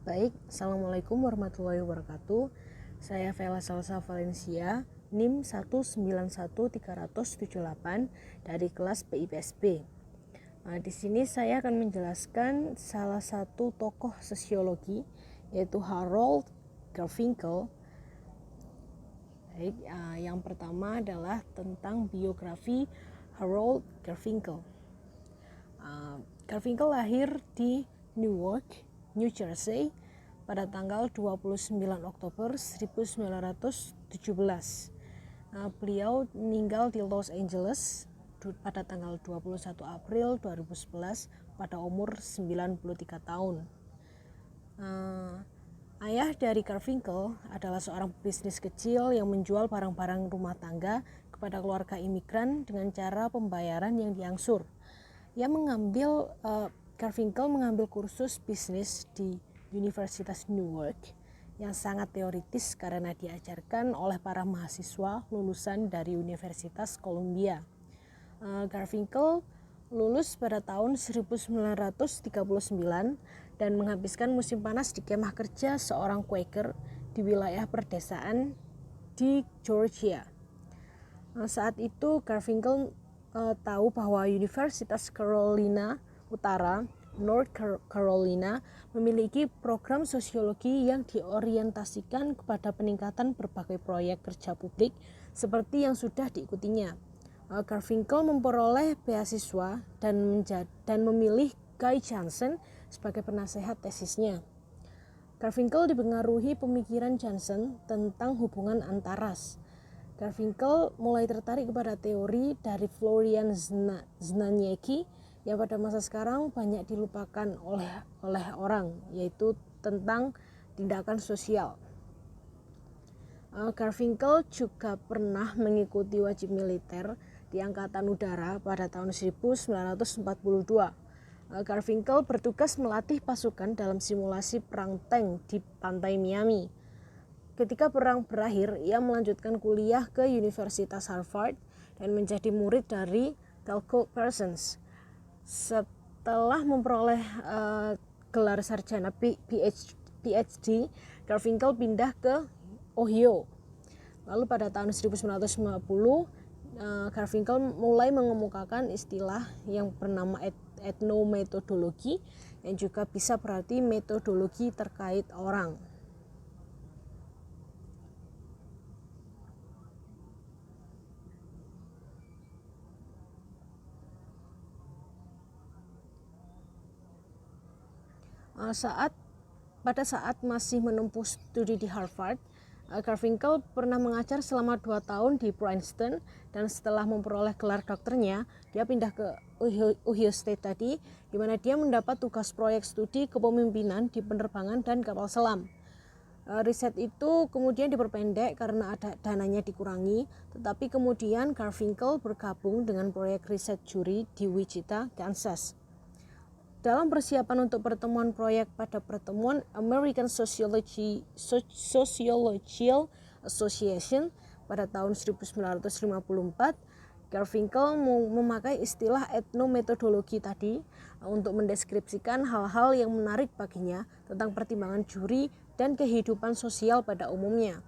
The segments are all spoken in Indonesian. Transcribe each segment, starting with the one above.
Baik, Assalamualaikum warahmatullahi wabarakatuh. Saya Vela Salsa Valencia, NIM 1913078 dari kelas PIPSB. Di sini saya akan menjelaskan salah satu tokoh sosiologi, yaitu Harold Garfinkel. Baik, yang pertama adalah tentang biografi Harold Garfinkel. Garfinkel lahir di Newark, New Jersey pada tanggal 29 Oktober 1917. Beliau meninggal di Los Angeles pada tanggal 21 April 2011 pada umur 93 tahun. Ayah dari Garfinkel adalah seorang bisnis kecil yang menjual barang-barang rumah tangga kepada keluarga imigran dengan cara pembayaran yang diangsur. Garfinkel mengambil kursus bisnis di Universitas Newark yang sangat teoritis karena diajarkan oleh para mahasiswa lulusan dari Universitas Columbia. Garfinkel lulus pada tahun 1939 dan menghabiskan musim panas di kemah kerja seorang Quaker di wilayah perdesaan di Georgia. Saat itu Garfinkel tahu bahwa Universitas Carolina Utara, North Carolina, memiliki program sosiologi yang diorientasikan kepada peningkatan berbagai proyek kerja publik seperti yang sudah diikutinya. Garfinkel memperoleh beasiswa dan memilih Guy Johnson sebagai penasehat tesisnya. Garfinkel dipengaruhi pemikiran Johnson tentang hubungan antar ras. Garfinkel mulai tertarik kepada teori dari Florian Znaniecki yang pada masa sekarang banyak dilupakan oleh orang, yaitu tentang tindakan sosial. Garfinkel juga pernah mengikuti wajib militer di Angkatan Udara pada tahun 1942. Garfinkel bertugas melatih pasukan dalam simulasi perang tank di pantai Miami. Ketika perang berakhir, ia melanjutkan kuliah ke Universitas Harvard dan menjadi murid dari Telco Parsons. Setelah memperoleh gelar sarjana PhD, Garfinkel pindah ke Ohio. Lalu pada tahun 1950, Garfinkel mulai mengemukakan istilah yang bernama etnometodologi yang juga bisa berarti metodologi terkait orang. Pada saat masih menempuh studi di Harvard, Garfinkel pernah mengajar selama 2 tahun di Princeton, dan setelah memperoleh gelar dokternya, dia pindah ke Ohio State tadi, di mana dia mendapat tugas proyek studi kepemimpinan di penerbangan dan kapal selam. Riset itu kemudian diperpendek karena dananya dikurangi, tetapi kemudian Garfinkel bergabung dengan proyek riset juri di Wichita, Kansas. Dalam persiapan untuk pertemuan proyek pada pertemuan American Sociological Association pada tahun 1954, Garfinkel memakai istilah etnometodologi tadi untuk mendeskripsikan hal-hal yang menarik baginya tentang pertimbangan juri dan kehidupan sosial pada umumnya.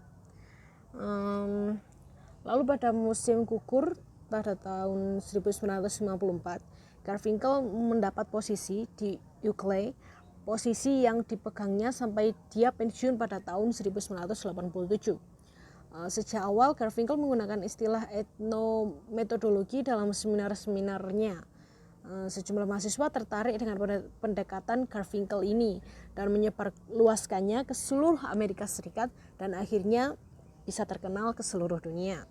Lalu pada musim gugur pada tahun 1954, Garfinkel mendapat posisi di UCLA, posisi yang dipegangnya sampai dia pensiun pada tahun 1987. Sejak awal Garfinkel menggunakan istilah etnometodologi dalam seminar-seminarnya. Sejumlah mahasiswa tertarik dengan pendekatan Garfinkel ini dan menyebarluaskannya ke seluruh Amerika Serikat dan akhirnya bisa terkenal ke seluruh dunia.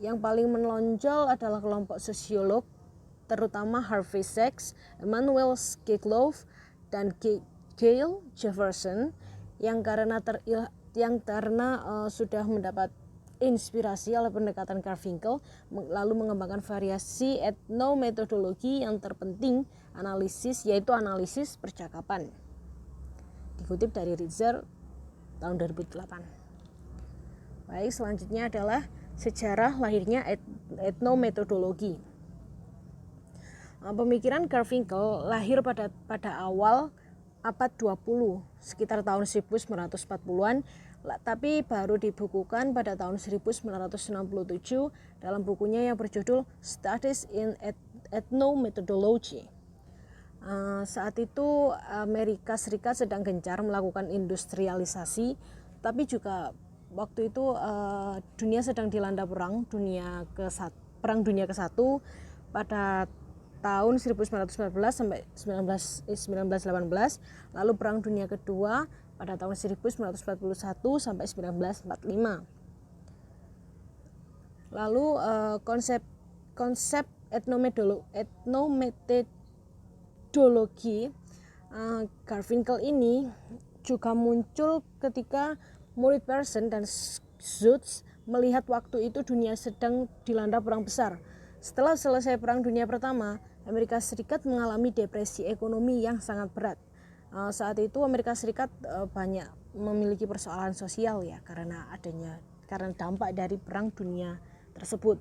Yang paling menonjol adalah kelompok sosiolog, terutama Harvey Sachs, Emanuel Skelow, dan Gail Jefferson yang karena sudah mendapat inspirasi oleh pendekatan Garfinkel, lalu mengembangkan variasi etnometodologi yang terpenting yaitu analisis percakapan. Dikutip dari Ritzer tahun 2008. Baik, selanjutnya adalah sejarah lahirnya etnometodologi. Pemikiran Garfinkel lahir pada awal abad 20, sekitar tahun 1940-an, tapi baru dibukukan pada tahun 1967 dalam bukunya yang berjudul Studies in Ethnomethodology. Saat itu Amerika Serikat sedang gencar melakukan industrialisasi, tapi juga waktu itu dunia sedang dilanda perang dunia ke-1 pada tahun 1914 sampai 1918, lalu perang dunia kedua pada tahun 1941 sampai 1945. Lalu konsep ethnomethodologi Garfinkel ini juga muncul ketika Murid Persson dan Schutz melihat waktu itu dunia sedang dilanda perang besar. Setelah selesai Perang Dunia Pertama, Amerika Serikat mengalami depresi ekonomi yang sangat berat. Saat itu Amerika Serikat banyak memiliki persoalan sosial ya karena dampak dari Perang Dunia tersebut.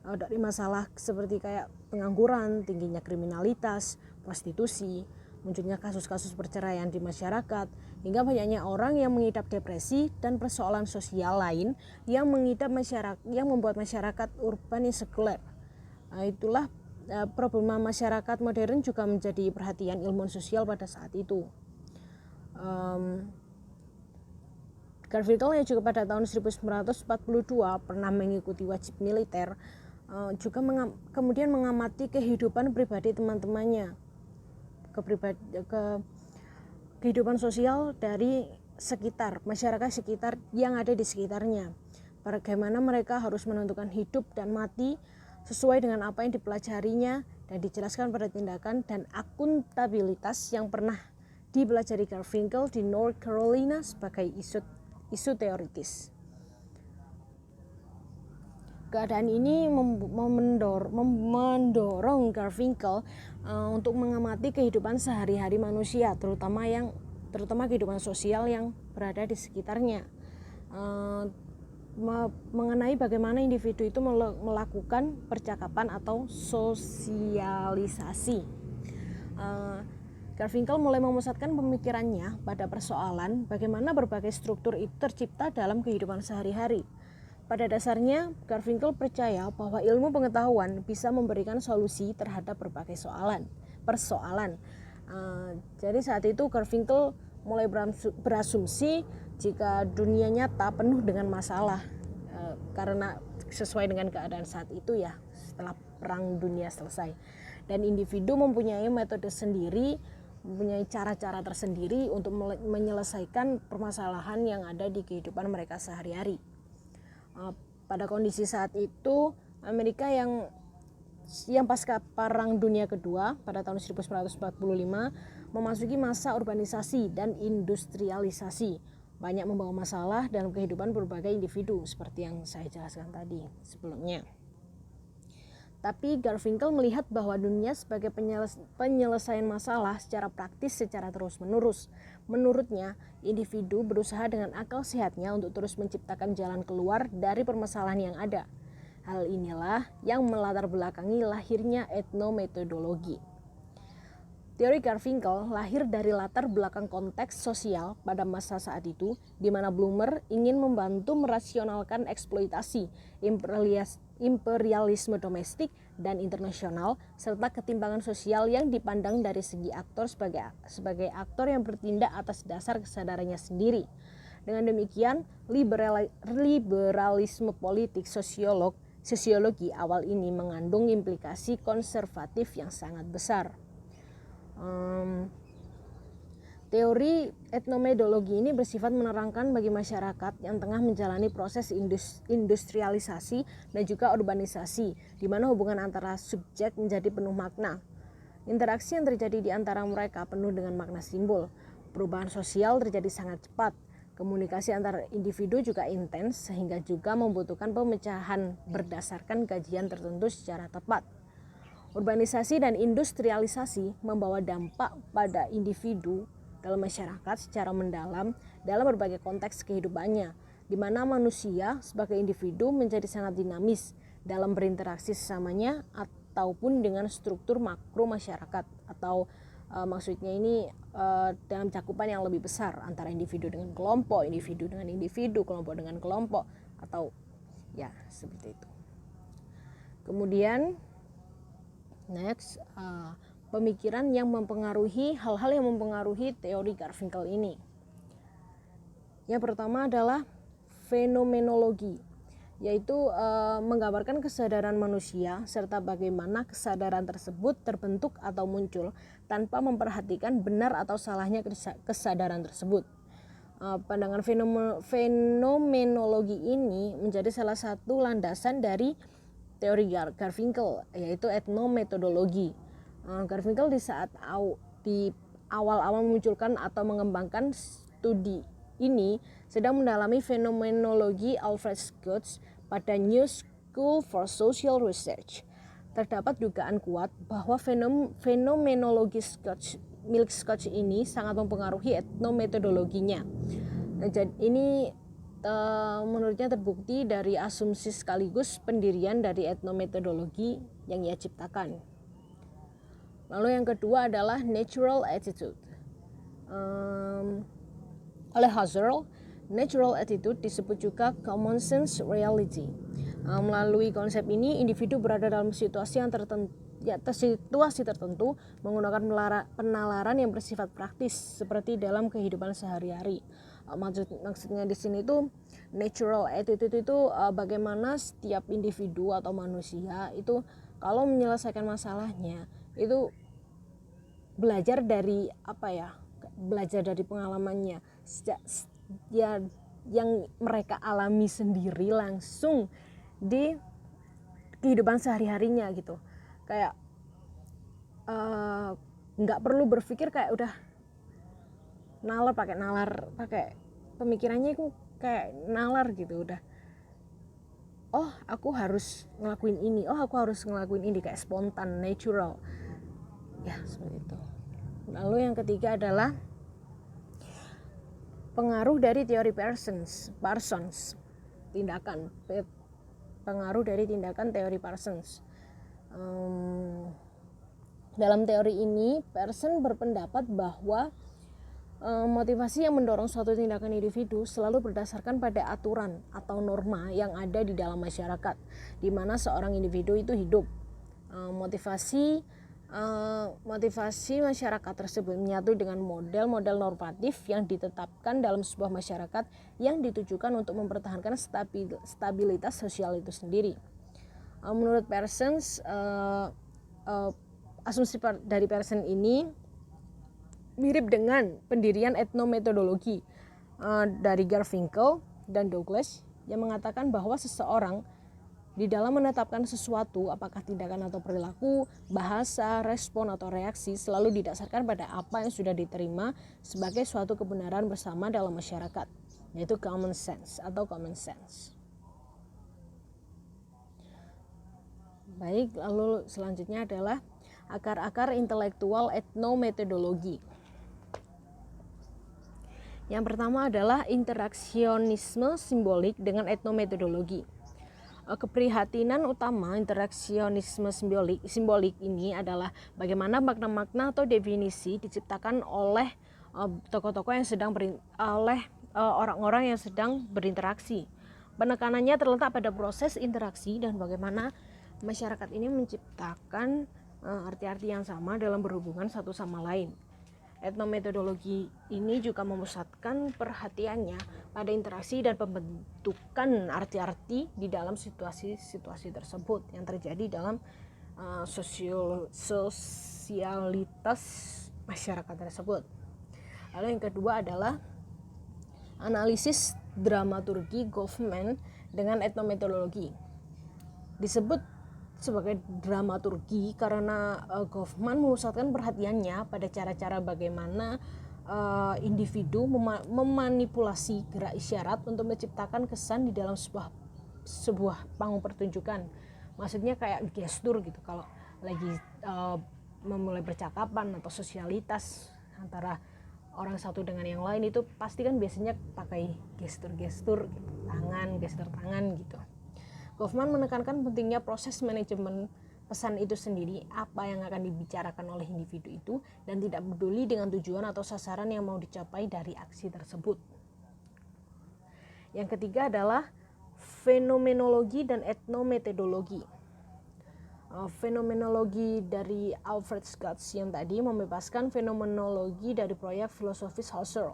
Dari masalah seperti kayak pengangguran, tingginya kriminalitas, prostitusi, munculnya kasus-kasus perceraian di masyarakat, hingga banyaknya orang yang mengidap depresi dan persoalan sosial lain yang membuat masyarakat urban insekuler. Itulah problema masyarakat modern juga menjadi perhatian ilmuwan sosial pada saat itu. Garfinkel yang juga pada tahun 1942 pernah mengikuti wajib militer, juga kemudian mengamati kehidupan pribadi teman-temannya, kehidupan sosial dari masyarakat sekitar yang ada di sekitarnya. Bagaimana mereka harus menentukan hidup dan mati sesuai dengan apa yang dipelajarinya dan dijelaskan pada tindakan dan akuntabilitas yang pernah dipelajari Garfinkel di North Carolina sebagai isu teoritis. Keadaan ini mendorong Garfinkel untuk mengamati kehidupan sehari-hari manusia, terutama kehidupan sosial yang berada di sekitarnya, mengenai bagaimana individu itu melakukan percakapan atau sosialisasi. Garfinkel mulai memusatkan pemikirannya pada persoalan bagaimana berbagai struktur itu tercipta dalam kehidupan sehari-hari. Pada dasarnya, Garfinkel percaya bahwa ilmu pengetahuan bisa memberikan solusi terhadap berbagai persoalan. Jadi saat itu Garfinkel mulai berasumsi jika dunia nyata penuh dengan masalah, karena sesuai dengan keadaan saat itu ya, setelah perang dunia selesai. Dan individu mempunyai metode sendiri, mempunyai cara-cara tersendiri untuk menyelesaikan permasalahan yang ada di kehidupan mereka sehari-hari. Pada kondisi saat itu, Amerika yang pasca Perang Dunia Kedua pada tahun 1945 memasuki masa urbanisasi dan industrialisasi, banyak membawa masalah dalam kehidupan berbagai individu seperti yang saya jelaskan tadi sebelumnya. Tapi Garfinkel melihat bahwa dunia sebagai penyelesaian masalah secara praktis secara terus-menerus. Menurutnya, individu berusaha dengan akal sehatnya untuk terus menciptakan jalan keluar dari permasalahan yang ada. Hal inilah yang melatar belakangi lahirnya etnometodologi. Teori Garfinkel lahir dari latar belakang konteks sosial pada masa saat itu, di mana Blumer ingin membantu merasionalkan eksploitasi, imperialisme domestik dan internasional, serta ketimpangan sosial yang dipandang dari segi aktor sebagai aktor yang bertindak atas dasar kesadarannya sendiri. Dengan demikian, liberalisme politik sosiologi awal ini mengandung implikasi konservatif yang sangat besar. Teori etnometodologi ini bersifat menerangkan bagi masyarakat yang tengah menjalani proses industrialisasi dan juga urbanisasi, di mana hubungan antara subjek menjadi penuh makna. Interaksi yang terjadi di antara mereka penuh dengan makna simbol. Perubahan sosial terjadi sangat cepat. Komunikasi antar individu juga intens, sehingga juga membutuhkan pemecahan berdasarkan kajian tertentu secara tepat. Urbanisasi dan industrialisasi membawa dampak pada individu dalam masyarakat secara mendalam dalam berbagai konteks kehidupannya, di mana manusia sebagai individu menjadi sangat dinamis dalam berinteraksi sesamanya ataupun dengan struktur makro masyarakat atau Maksudnya ini dalam cakupan yang lebih besar antara individu dengan kelompok, individu dengan individu, kelompok dengan kelompok, atau ya seperti itu. Kemudian next, pemikiran yang mempengaruhi hal-hal yang mempengaruhi teori Garfinkel ini. Yang pertama adalah fenomenologi, yaitu menggambarkan kesadaran manusia serta bagaimana kesadaran tersebut terbentuk atau muncul tanpa memperhatikan benar atau salahnya kesadaran tersebut. Pandangan fenomenologi ini menjadi salah satu landasan dari teori Garfinkel, yaitu etnometodologi. Garfinkel di awal-awal memunculkan atau mengembangkan studi ini sedang mendalami fenomenologi Alfred Scott pada New School for Social Research. Terdapat dugaan kuat bahwa fenomenologi milik Scott ini sangat mempengaruhi etnometodologinya. Jadi ini menurutnya terbukti dari asumsi sekaligus pendirian dari etnometodologi yang ia ciptakan. Lalu yang kedua adalah natural attitude. Oleh Husserl, natural attitude disebut juga common sense reality. Melalui konsep ini, individu berada dalam situasi tertentu menggunakan penalaran yang bersifat praktis seperti dalam kehidupan sehari-hari. Maksudnya di sini itu natural attitude itu bagaimana setiap individu atau manusia itu kalau menyelesaikan masalahnya itu belajar dari belajar dari pengalamannya ya, yang mereka alami sendiri langsung di kehidupan sehari-harinya gitu. Kayak nggak perlu berpikir kayak udah pakai pemikirannya itu kayak nalar gitu, udah aku harus ngelakuin ini, kayak spontan, natural ya, seperti itu. Lalu yang ketiga adalah pengaruh dari teori Parsons, pengaruh dari tindakan teori Parsons. Dalam teori ini, Parsons berpendapat bahwa motivasi yang mendorong suatu tindakan individu selalu berdasarkan pada aturan atau norma yang ada di dalam masyarakat, di mana seorang individu itu hidup. Motivasi masyarakat tersebut menyatu dengan model-model normatif yang ditetapkan dalam sebuah masyarakat yang ditujukan untuk mempertahankan stabilitas sosial itu sendiri. Menurut Parsons, asumsi dari Parsons ini mirip dengan pendirian etnometodologi dari Garfinkel dan Douglas yang mengatakan bahwa seseorang di dalam menetapkan sesuatu, apakah tindakan atau perilaku, bahasa, respon atau reaksi, selalu didasarkan pada apa yang sudah diterima sebagai suatu kebenaran bersama dalam masyarakat, yaitu common sense. Baik, lalu selanjutnya adalah akar-akar intelektual etnometodologi. Yang pertama adalah interaksionisme simbolik dengan etnometodologi. Keprihatinan utama interaksionisme simbolik ini adalah bagaimana makna-makna atau definisi diciptakan oleh tokoh-tokoh yang sedang orang-orang yang sedang berinteraksi. Penekanannya terletak pada proses interaksi dan bagaimana masyarakat ini menciptakan arti-arti yang sama dalam berhubungan satu sama lain. Etnometodologi ini juga memusatkan perhatiannya pada interaksi dan pembentukan arti-arti di dalam situasi-situasi tersebut yang terjadi dalam sosialitas masyarakat tersebut. Lalu yang kedua adalah analisis dramaturgi Goffman dengan etnometodologi. Disebut sebagai dramaturgi karena Goffman memusatkan perhatiannya pada cara-cara bagaimana individu memanipulasi gerak isyarat untuk menciptakan kesan di dalam sebuah panggung pertunjukan. Maksudnya kayak gestur gitu, kalau lagi memulai percakapan atau sosialitas antara orang satu dengan yang lain itu pasti kan biasanya pakai gestur tangan gitu. Goffman menekankan pentingnya proses manajemen pesan itu sendiri, apa yang akan dibicarakan oleh individu itu, dan tidak peduli dengan tujuan atau sasaran yang mau dicapai dari aksi tersebut. Yang ketiga adalah fenomenologi dan etnometodologi. Fenomenologi dari Alfred Schatz yang tadi membebaskan fenomenologi dari proyek filosofis Husserl.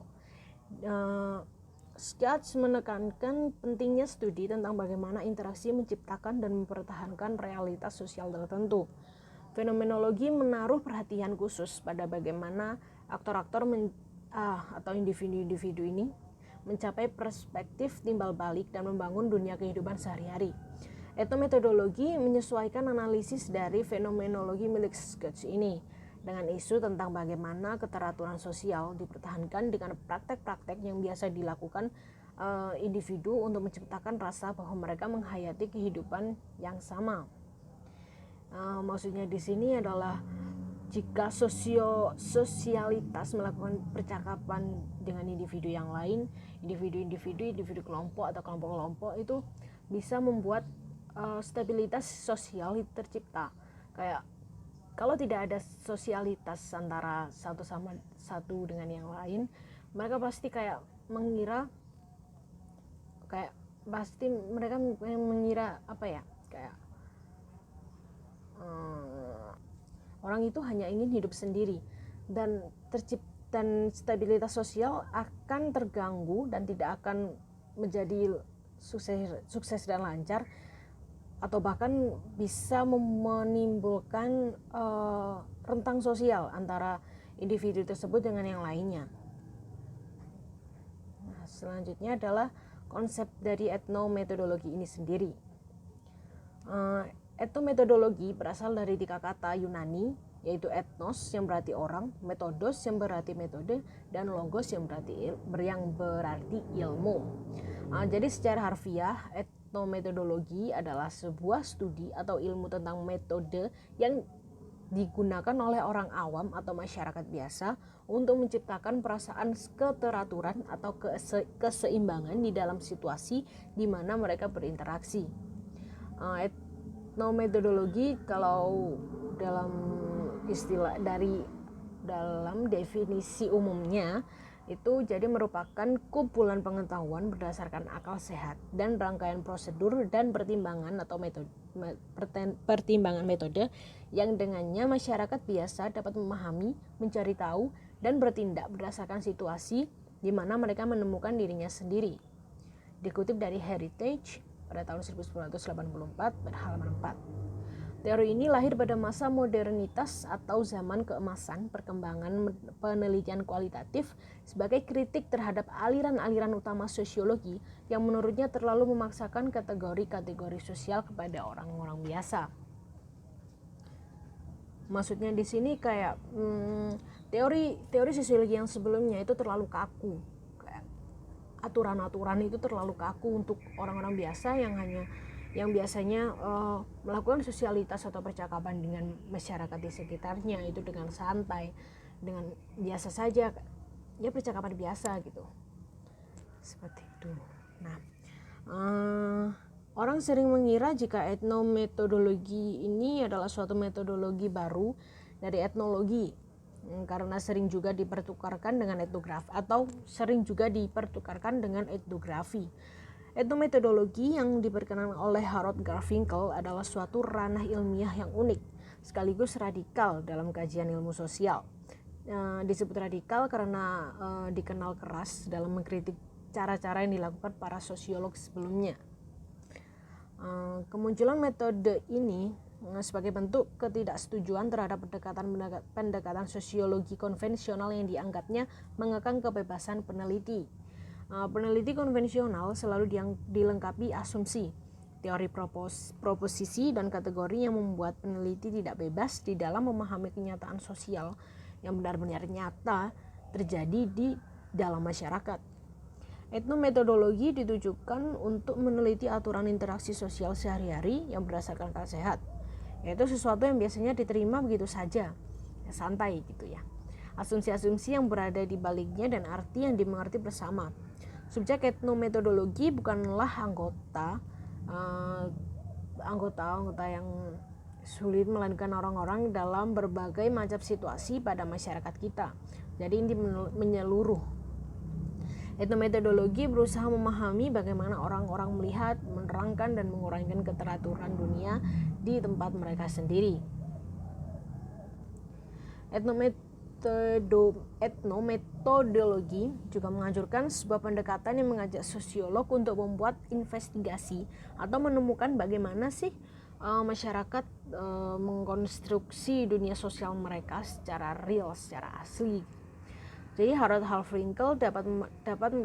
Schatz menekankan pentingnya studi tentang bagaimana interaksi menciptakan dan mempertahankan realitas sosial tertentu. Fenomenologi menaruh perhatian khusus pada bagaimana aktor-aktor atau individu-individu ini mencapai perspektif timbal balik dan membangun dunia kehidupan sehari-hari. Etnometodologi menyesuaikan analisis dari fenomenologi milik Schatz ini dengan isu tentang bagaimana keteraturan sosial dipertahankan dengan praktek-praktek yang biasa dilakukan individu untuk menciptakan rasa bahwa mereka menghayati kehidupan yang sama. Maksudnya di sini adalah jika sosialitas melakukan percakapan dengan individu yang lain, individu kelompok atau kelompok-kelompok itu bisa membuat stabilitas sosial tercipta. Kayak kalau tidak ada sosialitas antara satu sama satu dengan yang lain, mereka pasti kayak mengira apa ya, kayak orang itu hanya ingin hidup sendiri, dan stabilitas sosial akan terganggu dan tidak akan menjadi sukses dan lancar, atau bahkan bisa menimbulkan rentang sosial antara individu tersebut dengan yang lainnya. Nah, selanjutnya adalah konsep dari etnometodologi ini sendiri. Etnometodologi berasal dari 3 kata Yunani, yaitu ethnos yang berarti orang, metodos yang berarti metode, dan logos yang berarti ilmu. Jadi secara harfiah, etnometodologi adalah sebuah studi atau ilmu tentang metode yang digunakan oleh orang awam atau masyarakat biasa untuk menciptakan perasaan keteraturan atau keseimbangan di dalam situasi di mana mereka berinteraksi. Etnometodologi kalau dalam definisi umumnya itu jadi merupakan kumpulan pengetahuan berdasarkan akal sehat dan rangkaian prosedur dan pertimbangan metode yang dengannya masyarakat biasa dapat memahami, mencari tahu, dan bertindak berdasarkan situasi di mana mereka menemukan dirinya sendiri. Dikutip dari Heritage pada tahun 1984 pada halaman 4. Teori ini lahir pada masa modernitas atau zaman keemasan perkembangan penelitian kualitatif sebagai kritik terhadap aliran-aliran utama sosiologi yang menurutnya terlalu memaksakan kategori-kategori sosial kepada orang-orang biasa. Maksudnya di sini kayak teori sosiologi yang sebelumnya itu terlalu kaku. Kayak aturan-aturan itu terlalu kaku untuk orang-orang biasa yang biasanya melakukan sosialitas atau percakapan dengan masyarakat di sekitarnya itu dengan santai, dengan biasa saja, ya percakapan biasa gitu, seperti itu. Nah, orang sering mengira jika etnometodologi ini adalah suatu metodologi baru dari etnologi, karena sering juga dipertukarkan dengan etnografi atau sering juga dipertukarkan dengan etnografi. Etnometodologi yang diperkenalkan oleh Harold Garfinkel adalah suatu ranah ilmiah yang unik, sekaligus radikal dalam kajian ilmu sosial. Disebut radikal karena dikenal keras dalam mengkritik cara-cara yang dilakukan para sosiolog sebelumnya. Kemunculan metode ini sebagai bentuk ketidaksetujuan terhadap pendekatan sosiologi konvensional yang dianggapnya mengekang kebebasan peneliti. Peneliti konvensional selalu dilengkapi asumsi, teori proposisi, dan kategori yang membuat peneliti tidak bebas di dalam memahami kenyataan sosial yang benar-benar nyata terjadi di dalam masyarakat. Etnometodologi ditujukan untuk meneliti aturan interaksi sosial sehari-hari yang berdasarkan akal sehat, yaitu sesuatu yang biasanya diterima begitu saja, santai gitu ya. Asumsi-asumsi yang berada di baliknya dan arti yang dimengerti bersama. Subjek etnometodologi bukanlah anggota yang sulit melakukan orang-orang dalam berbagai macam situasi pada masyarakat kita. Jadi ini menyeluruh. Etnometodologi berusaha memahami bagaimana orang-orang melihat, menerangkan, dan menguraikan keteraturan dunia di tempat mereka sendiri. Etnometodologi juga menganjurkan sebuah pendekatan yang mengajak sosiolog untuk membuat investigasi atau menemukan bagaimana sih masyarakat mengkonstruksi dunia sosial mereka secara real, secara asli. Jadi Harold Halfwinkel dapat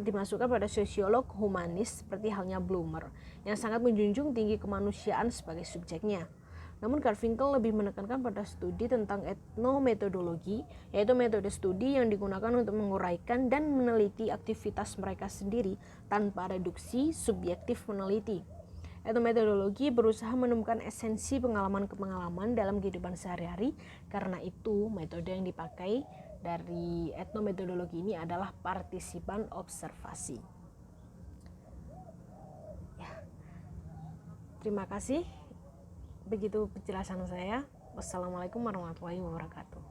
dimasukkan pada sosiolog humanis seperti halnya Blumer yang sangat menjunjung tinggi kemanusiaan sebagai subjeknya. Namun Garfinkel lebih menekankan pada studi tentang etnometodologi, yaitu metode studi yang digunakan untuk menguraikan dan meneliti aktivitas mereka sendiri tanpa reduksi subjektif peneliti. Etnometodologi berusaha menemukan esensi pengalaman-pengalaman dalam kehidupan sehari-hari, karena itu metode yang dipakai dari etnometodologi ini adalah partisipan observasi. Ya. Terima kasih. Begitu penjelasan saya. Wassalamualaikum warahmatullahi wabarakatuh.